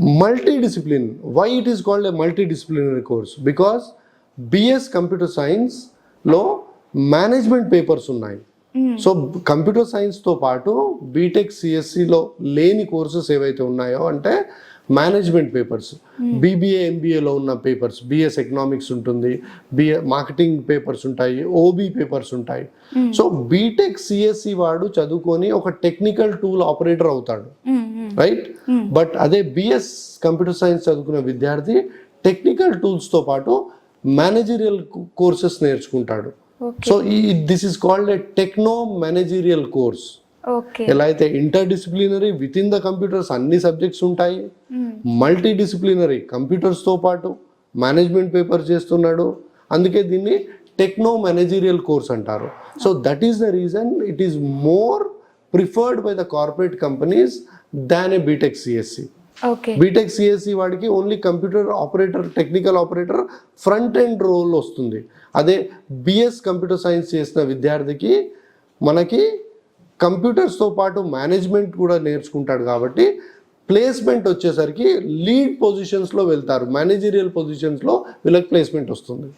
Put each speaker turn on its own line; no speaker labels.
multidiscipline. Why it is called a multidisciplinary course? Because BS Computer Science లో management papers ఉన్నాయి. So computer సైన్స్తో పాటు BTech సిఎస్సిలో లేని courses ఏవైతే ఉన్నాయో అంటే మేనేజ్మెంట్ పేపర్స్, బీబీఏ ఎంబీఏలో ఉన్న పేపర్స్, బిఎస్ ఎకనామిక్స్ ఉంటుంది, బిఏ మార్కెటింగ్ పేపర్స్ ఉంటాయి, ఓబీ పేపర్స్ ఉంటాయి. సో బీటెక్ సిఎస్సి వాడు చదువుకొని ఒక టెక్నికల్ టూల్ ఆపరేటర్ అవుతాడు, రైట్? బట్ అదే బిఎస్ కంప్యూటర్ సైన్స్ చదువుకునే విద్యార్థి టెక్నికల్ టూల్స్తో పాటు మేనేజరియల్ కోర్సెస్ నేర్చుకుంటాడు. So this is called a techno managerial course. ఎలా అయితే inter disciplinary with in the computers అన్ని సబ్జెక్ట్స్ ఉంటాయి, మల్టీ డిసిప్లినరీ కంప్యూటర్స్ తో పాటు మేనేజ్మెంట్ పేపర్ చేస్తున్నాడు, అందుకే దీన్ని టెక్నో మేనేజరియల్ కోర్స్ అంటారు. So that is the reason it is more preferred by the corporate companies than a BTech CSC. BTech CSC వాడికి only computer operator, technical operator, front end role వస్తుంది. అదే BS computer science చేసిన విద్యార్థికి మనకి కంప్యూటర్స్తో పాటు management కూడా నేర్చుకుంటాడు కాబట్టి ప్లేస్మెంట్ వచ్చేసరికి లీడ్ పొజిషన్స్లో వెళ్తారు, మేనేజరియల్ పొజిషన్స్లో వీళ్ళకి ప్లేస్మెంట్ వస్తుంది.